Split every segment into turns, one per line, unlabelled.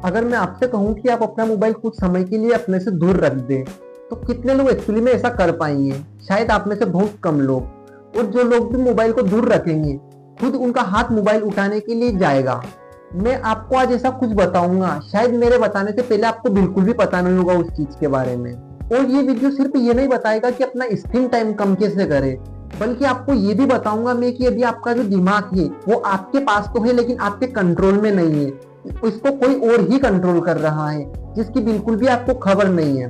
अगर मैं आपसे कहूँ कि आप अपना मोबाइल कुछ समय के लिए अपने से दूर रख दें, तो कितने लोग एक्चुअली में ऐसा कर पाएंगे? शायद आप में से बहुत कम लोग। और जो लोग भी मोबाइल को दूर रखेंगे, खुद उनका हाथ मोबाइल उठाने के लिए जाएगा। मैं आपको आज ऐसा कुछ बताऊंगा, शायद मेरे बताने से पहले आपको बिल्कुल भी पता नहीं होगा उस चीज के बारे में। और ये वीडियो सिर्फ ये नहीं बताएगा कि अपना स्क्रीन टाइम कम कैसे करें, बल्कि आपको ये भी बताऊंगा मैं कि अभी आपका जो दिमाग है वो आपके पास तो है, लेकिन आपके कंट्रोल में नहीं है। इसको कोई और ही कंट्रोल कर रहा है, जिसकी बिल्कुल भी आपको खबर नहीं है।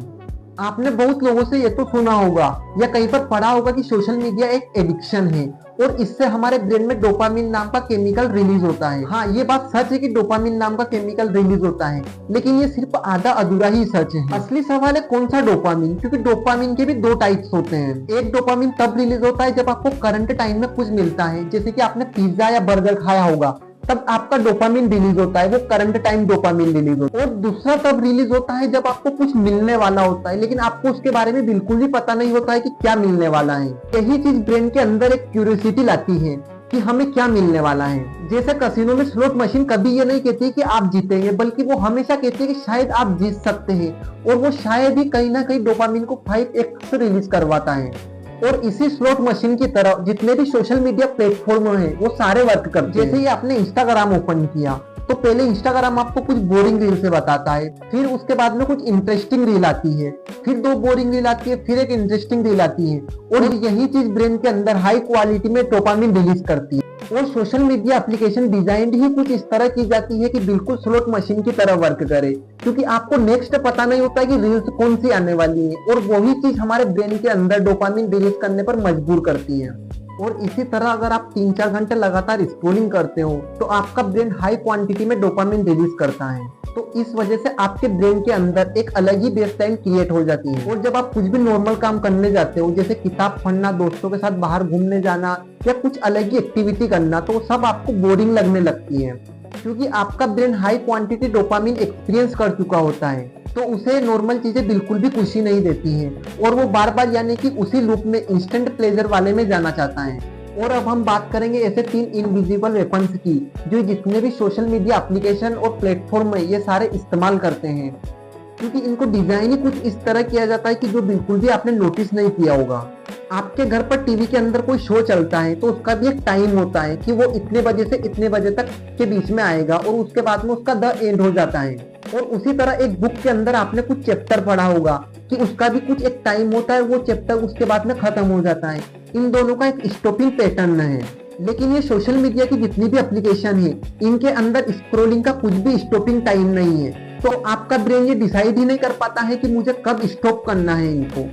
आपने बहुत लोगों से ये तो सुना होगा या कहीं पर पढ़ा होगा कि सोशल मीडिया एक एडिक्शन है और इससे हमारे ब्रेन में डोपामिन नाम का केमिकल रिलीज होता है। हाँ, ये बात सच है कि डोपामिन नाम का केमिकल रिलीज होता है, लेकिन ये सिर्फ आधा अधूरा ही सच है। असली सवाल है कौन सा डोपामिन, क्योंकि डोपामिन के भी दो टाइप्स होते हैं। एक डोपामिन तब रिलीज होता है जब आपको करंट टाइम में कुछ मिलता है, जैसे कि आपने पिज्जा या बर्गर खाया होगा, तब आपका डोपामिन रिलीज होता है, वो करंट टाइम डोपामिन रिलीज होता है। और दूसरा तब रिलीज होता है जब आपको कुछ मिलने वाला होता है, लेकिन आपको उसके बारे में बिल्कुल भी पता नहीं होता है कि क्या मिलने वाला है। यही चीज ब्रेन के अंदर एक क्यूरियोसिटी लाती है कि हमें क्या मिलने वाला है। जैसे कसिनो में स्लॉट मशीन कभी ये नहीं कहती कि आप जीतेंगे, बल्कि वो हमेशा कहती है कि शायद आप जीत सकते हैं, और वो शायद ही कहीं ना कहीं डोपामिन को 5x रिलीज करवाता है। और इसी स्लॉट मशीन की तरह जितने भी सोशल मीडिया प्लेटफॉर्म हैं वो सारे वर्क करते हैं। जैसे ही आपने इंस्टाग्राम ओपन किया, तो पहले इंस्टाग्राम आपको कुछ बोरिंग रील से बताता है, फिर उसके बाद में कुछ इंटरेस्टिंग रील आती है, फिर दो बोरिंग रील आती है, फिर एक इंटरेस्टिंग रील आती है, और यही चीज ब्रेन के अंदर हाई क्वालिटी में डोपामिन रिलीज करती है। और सोशल मीडिया एप्लीकेशन डिजाइंड ही कुछ इस तरह की जाती है कि बिल्कुल स्लॉट मशीन की तरह वर्क करे, क्योंकि आपको नेक्स्ट पता नहीं होता कि रील्स कौन सी आने वाली है, और वही चीज हमारे ब्रेन के अंदर डोपामिन रिलीज करने पर मजबूर करती है। और इसी तरह अगर आप 3-4 घंटे लगातार स्क्रॉलिंग करते हो, तो आपका ब्रेन हाई क्वांटिटी में डोपामिन रिलीज करता है। तो इस वजह से आपके ब्रेन के अंदर एक अलग ही बेसलाइन क्रिएट हो जाती है। और जब आप कुछ भी नॉर्मल काम करने जाते हो, जैसे किताब पढ़ना, दोस्तों के साथ बाहर घूमने जाना या कुछ अलग ही एक्टिविटी करना, तो सब आपको बोरिंग लगने लगती है, क्योंकि आपका brain high quantity dopamine experience कर चुका होता है। तो उसे नॉर्मल चीजें बिल्कुल भी खुशी नहीं देती हैं, और वो बार बार यानी कि उसी लूप में इंस्टेंट प्लेजर वाले में जाना चाहता है। और अब हम बात करेंगे ऐसे 3 इनविजिबल वेपन्स की, जो जितने भी सोशल मीडिया एप्लीकेशन और प्लेटफॉर्म है ये सारे इस्तेमाल करते हैं, क्योंकि इनको डिजाइन ही कुछ इस तरह किया जाता है कि जो बिल्कुल भी आपने नोटिस नहीं किया होगा। आपके घर पर टीवी के अंदर कोई शो चलता है, तो उसका भी एक टाइम होता है कि वो इतने बजे से इतने बजे तक के बीच में आएगा, और उसके बाद में उसका द एंड हो जाता है। और उसी तरह एक बुक के अंदर आपने कुछ चैप्टर पढ़ा होगा कि उसका भी कुछ एक टाइम होता है, वो चैप्टर उसके बाद में खत्म हो जाता है। इन दोनों का एक स्टॉपिंग पैटर्न है। लेकिन ये सोशल मीडिया की जितनी भी एप्लीकेशन है, इनके अंदर स्क्रॉलिंग का कुछ भी स्टॉपिंग टाइम नहीं है। तो आपका ब्रेन ये डिसाइड ही नहीं कर पाता है कि मुझे कब स्टॉप करना है इनको।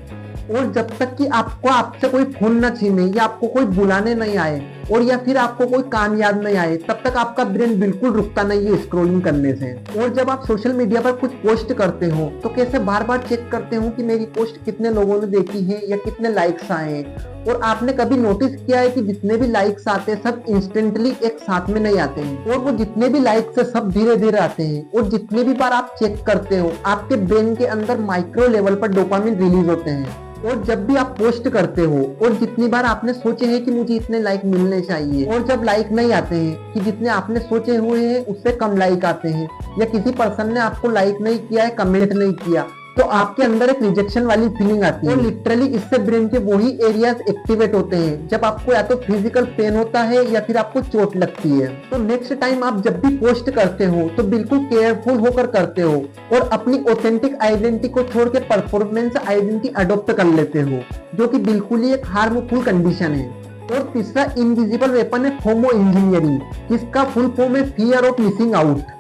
और जब तक कि आपको आपसे कोई फोन न छीने, या आपको कोई बुलाने नहीं आए, और या फिर आपको कोई काम याद नहीं आए, तब तक आपका ब्रेन बिल्कुल रुकता नहीं है स्क्रॉलिंग करने से। और जब आप सोशल मीडिया पर कुछ पोस्ट करते हो, तो कैसे बार बार चेक करते हो कि मेरी पोस्ट कितने लोगों ने देखी है या कितने लाइक्स आए हैं। और आपने कभी नोटिस किया है कि जितने भी लाइक्स आते हैं सब इंस्टेंटली एक साथ में नहीं आते हैं, और वो जितने भी लाइक्स है सब धीरे धीरे आते हैं। और जितने भी बार आप चेक करते हो, आपके ब्रेन के अंदर माइक्रो लेवल पर डोपामिन रिलीज होते हैं। और जब भी आप पोस्ट करते हो, और जितनी बार आपने सोचे हैं कि मुझे इतने लाइक मिलने चाहिए, और जब लाइक नहीं आते हैं, कि जितने आपने सोचे हुए हैं उससे कम लाइक आते हैं, या किसी पर्सन ने आपको लाइक नहीं किया है, कमेंट नहीं किया, तो आपके अंदर एक रिजेक्शन वाली फीलिंग आती है। और लिटरली इससे ब्रेन के वही एरियाज एक्टिवेट होते हैं जब आपको या तो फिजिकल पेन होता है या फिर आपको चोट लगती है। तो नेक्स्ट टाइम आप जब भी पोस्ट करते हो, तो बिल्कुल केयरफुल होकर करते हो, और अपनी ऑथेंटिक आइडेंटिटी को छोड़ के परफॉर्मेंस आइडेंटिटी अडॉप्ट कर लेते हो, जो कि बिल्कुल ही एक हार्मफुल कंडीशन है। और तीसरा इनविजिबल वेपन है फोमो इंजीनियरिंग, जिसका फुल फॉर्म है फियर ऑफ मिसिंग आउट।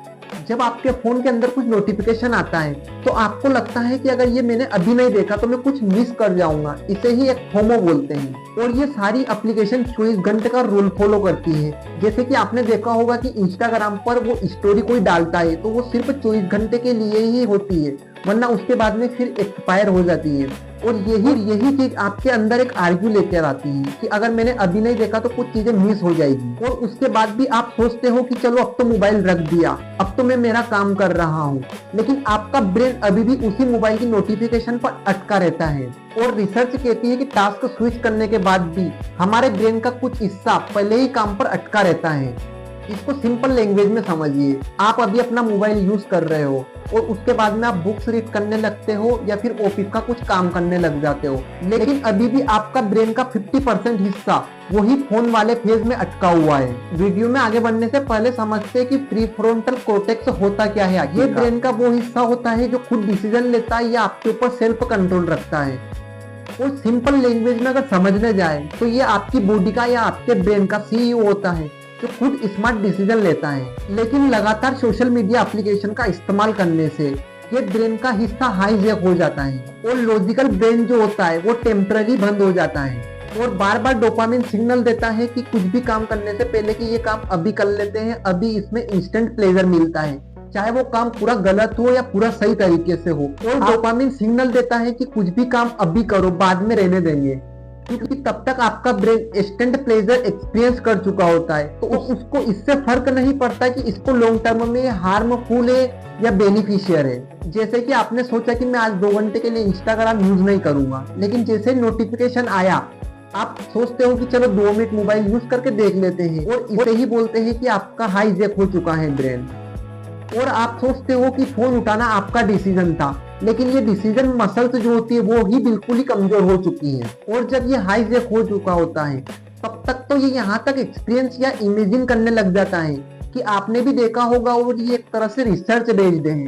जब आपके फोन के अंदर कुछ नोटिफिकेशन आता है, तो आपको लगता है कि अगर ये मैंने अभी नहीं देखा तो मैं कुछ मिस कर जाऊंगा। इसे ही एक फोमो बोलते हैं। और ये सारी एप्लीकेशन 24 घंटे का रूल फॉलो करती है। जैसे कि आपने देखा होगा कि इंस्टाग्राम पर वो स्टोरी कोई डालता है, तो वो सिर्फ 24 घंटे के लिए ही होती है, वरना उसके बाद में फिर एक्सपायर हो जाती है। और यही चीज आपके अंदर एक आर्ग्यू लेकर आती है कि अगर मैंने अभी नहीं देखा तो कुछ चीजें मिस हो जाएगी। और उसके बाद भी आप सोचते हो कि चलो अब तो मोबाइल रख दिया, अब तो मैं मेरा काम कर रहा हूँ, लेकिन आपका ब्रेन अभी भी उसी मोबाइल की नोटिफिकेशन पर अटका रहता है। और रिसर्च कहती है कि टास्क स्विच करने के बाद भी हमारे ब्रेन का कुछ हिस्सा पहले ही काम पर अटका रहता है। इसको सिंपल लैंग्वेज में समझिए। आप अभी अपना मोबाइल यूज कर रहे हो और उसके बाद में आप बुक्स रीड करने लगते हो या फिर ऑफिस का कुछ काम करने लग जाते हो, लेकिन अभी भी आपका ब्रेन का 50% हिस्सा वही फोन वाले फेज में अटका हुआ है। वीडियो में आगे बढ़ने से पहले समझते हैं कि प्रीफ्रंटल कॉर्टेक्स होता क्या है। ये ब्रेन का वो हिस्सा होता है जो खुद डिसीजन लेता है या आपके ऊपर सेल्फ कंट्रोल रखता है। और सिंपल लैंग्वेज में अगर समझने जाए तो ये आपकी बॉडी का या आपके ब्रेन का सीईओ होता है जो खुद स्मार्ट डिसीजन लेता है। लेकिन लगातार सोशल मीडिया एप्लीकेशन का इस्तेमाल करने से ये ब्रेन का हिस्सा हाईजैक हो जाता है और लॉजिकल ब्रेन जो होता है वो टेम्पररी बंद हो जाता है और बार बार डोपामिन सिग्नल देता है कि कुछ भी काम करने से पहले कि ये काम अभी कर लेते हैं, अभी इसमें इंस्टेंट प्लेजर मिलता है, चाहे वो काम पूरा गलत हो या पूरा सही तरीके से हो। और डोपामिन सिग्नल देता है कि कुछ भी काम अभी करो, बाद में रहने देंगे, क्योंकि तब तक आपका ब्रेन इंस्टेंट प्लेजर एक्सपीरियंस कर चुका होता है। तो उसको इससे फर्क नहीं पड़ता कि इसको लॉन्ग टर्म में हार्मफुल है या बेनिफिशियर है। जैसे कि आपने सोचा कि मैं आज 2 घंटे के लिए इंस्टाग्राम यूज नहीं करूंगा, लेकिन जैसे नोटिफिकेशन आया आप सोचते हो कि चलो 2 मिनट मोबाइल यूज करके देख लेते हैं और इसे ही बोलते हैं कि आपका हाईजैक हो चुका है ब्रेन। और आप सोचते हो कि फोन उठाना आपका डिसीजन था, लेकिन ये डिसीजन मसल्स जो होती है वो ही बिल्कुल ही कमजोर हो चुकी है। और जब ये हाईजैक हो चुका होता है तब तक तो ये यहाँ तक एक्सपीरियंस या इमेजिन करने लग जाता है कि आपने भी देखा होगा, और ये एक तरह से रिसर्च बेस्ड है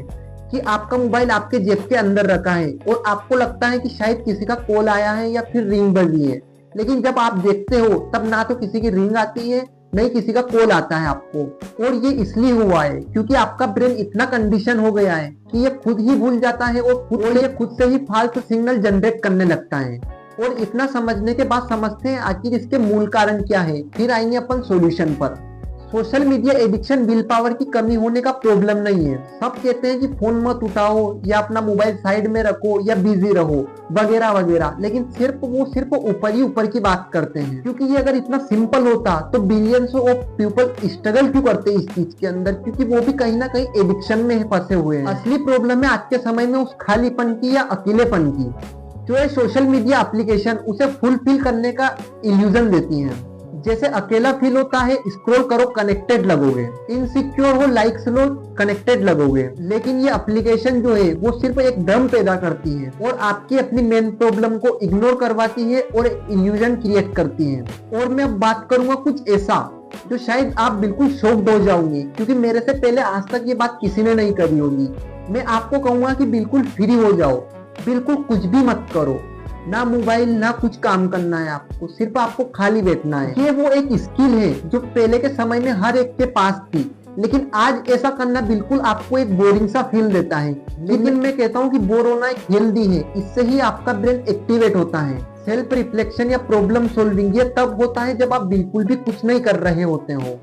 कि आपका मोबाइल आपके जेब के अंदर रखा है और आपको लगता है कि शायद किसी का कॉल आया है या फिर रिंग बजी है, लेकिन जब आप देखते हो तब ना तो किसी की रिंग आती है नहीं किसी का कॉल आता है आपको। और ये इसलिए हुआ है क्योंकि आपका ब्रेन इतना कंडीशन हो गया है कि ये खुद ही भूल जाता है और ये खुद से ही फाल्स सिग्नल जनरेट करने लगता है। और इतना समझने के बाद समझते हैं आखिर इसके मूल कारण क्या है, फिर आएंगे अपन सॉल्यूशन पर। Social media addiction will power की कमी होने का प्रॉब्लम नहीं है। सब कहते हैं कि फोन मत उठाओ या अपना मोबाइल साइड में रखो या बिजी रहो वगैरह वगैरह, लेकिन सिर्फ ऊपर ही ऊपर की बात करते हैं। क्योंकि ये अगर इतना सिंपल होता तो बिलियंस ऑफ पीपल स्ट्रगल क्यों करते इस चीज के अंदर, क्योंकि वो भी कहीं ना कहीं एडिक्शन में फंसे हुए हैं। असली प्रॉब्लम है आज के समय में उस खालीपन की या अकेलेपन की जो है सोशल मीडिया एप्लीकेशन उसे फुलफिल करने का इल्यूजन देती है। जैसे अकेला फील होता है स्क्रॉल करो कनेक्टेड लगोगे, इनसिक्योर हो लाइक्स लो कनेक्टेड लगोगे, लेकिन ये एप्लीकेशन जो है वो सिर्फ एक भ्रम पैदा करती है और आपकी अपनी मेन प्रॉब्लम को इग्नोर करवाती है और इल्यूजन क्रिएट करती है। और मैं अब बात करूंगा कुछ ऐसा जो शायद आप बिल्कुल शॉक्ड हो जाओगे, क्योंकि मेरे से पहले आज तक ये बात किसी ने नहीं करी होगी। मैं आपको कहूंगा कि बिल्कुल फ्री हो जाओ, बिल्कुल कुछ भी मत करो, ना मोबाइल ना कुछ काम करना है आपको, सिर्फ आपको खाली बैठना है। ये वो एक स्किल है जो पहले के समय में हर एक के पास थी, लेकिन आज ऐसा करना बिल्कुल आपको एक बोरिंग सा फील देता है। लेकिन मैं कहता हूँ कि बोर होना एक हेल्दी है, इससे ही आपका ब्रेन एक्टिवेट होता है। सेल्फ रिफ्लेक्शन या प्रॉब्लम सॉल्विंग ये तब होता है जब आप बिल्कुल भी कुछ नहीं कर रहे होते हो।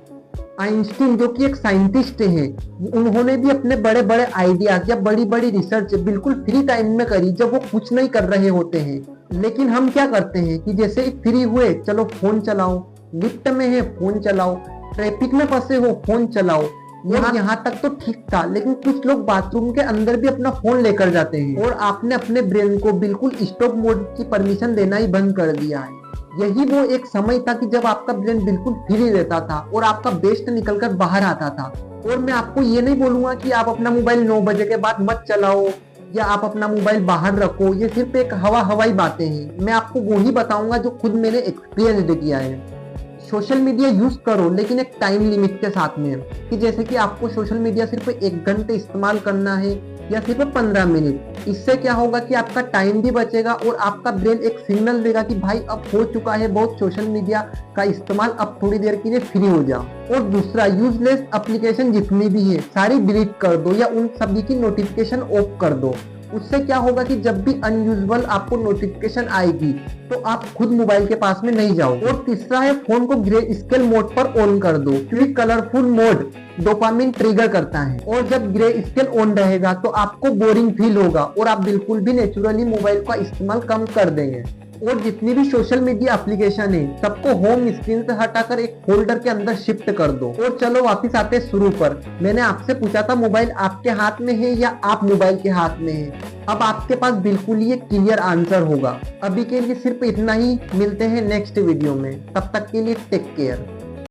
आइंस्टीन जो कि एक साइंटिस्ट है, उन्होंने भी अपने बड़े बड़े आइडियाज या बड़ी बड़ी रिसर्च बिल्कुल फ्री टाइम में करी जब वो कुछ नहीं कर रहे होते हैं। लेकिन हम क्या करते हैं कि जैसे ही फ्री हुए चलो फोन चलाओ, लिफ्ट में है फोन चलाओ, ट्रैफिक में फंसे हो फोन चलाओ। यहाँ तक तो ठीक था, लेकिन कुछ लोग बाथरूम के अंदर भी अपना फोन लेकर जाते हैं और आपने अपने ब्रेन को बिल्कुल स्टॉप मोड की परमिशन देना ही बंद कर दिया है। यही वो एक समय था कि जब आपका ब्रेन बिल्कुल फ्री रहता था और आपका बेस्ट निकलकर बाहर आता था। और मैं आपको ये नहीं बोलूंगा कि आप अपना मोबाइल 9 बजे के बाद मत चलाओ या आप अपना मोबाइल बाहर रखो, ये सिर्फ एक हवाई बातें हैं। मैं आपको वो ही बताऊंगा जो खुद मैंने एक्सपीरियंस किया है। सोशल मीडिया यूज करो लेकिन एक टाइम लिमिट के साथ में, कि जैसे कि आपको सोशल मीडिया सिर्फ 1 घंटे इस्तेमाल करना है या सिर्फ 15 मिनट। इससे क्या होगा कि आपका टाइम भी बचेगा और आपका ब्रेन एक सिग्नल देगा कि भाई अब हो चुका है बहुत सोशल मीडिया का इस्तेमाल, अब थोड़ी देर के लिए फ्री हो जाओ। और दूसरा, यूजलेस एप्लीकेशन जितनी भी है सारी डिलीट कर दो या उन सभी की नोटिफिकेशन ऑफ कर दो। उससे क्या होगा कि जब भी अनयूजुअल आपको नोटिफिकेशन आएगी तो आप खुद मोबाइल के पास में नहीं जाओगे। और तीसरा है, फोन को ग्रे स्केल मोड पर ऑन कर दो, क्योंकि कलरफुल मोड डोपामिन ट्रिगर करता है और जब ग्रे स्केल ऑन रहेगा तो आपको बोरिंग फील होगा और आप बिल्कुल भी नेचुरली मोबाइल का इस्तेमाल कम कर देंगे। और जितनी भी सोशल मीडिया एप्लीकेशन है सबको होम स्क्रीन से हटाकर एक फोल्डर के अंदर शिफ्ट कर दो। और चलो वापस आते शुरू पर। मैंने आपसे पूछा था मोबाइल आपके हाथ में है या आप मोबाइल के हाथ में है। अब आपके पास बिल्कुल ही एक क्लियर आंसर होगा। अभी के लिए सिर्फ इतना ही, मिलते हैं नेक्स्ट वीडियो में, तब तक के लिए टेक केयर।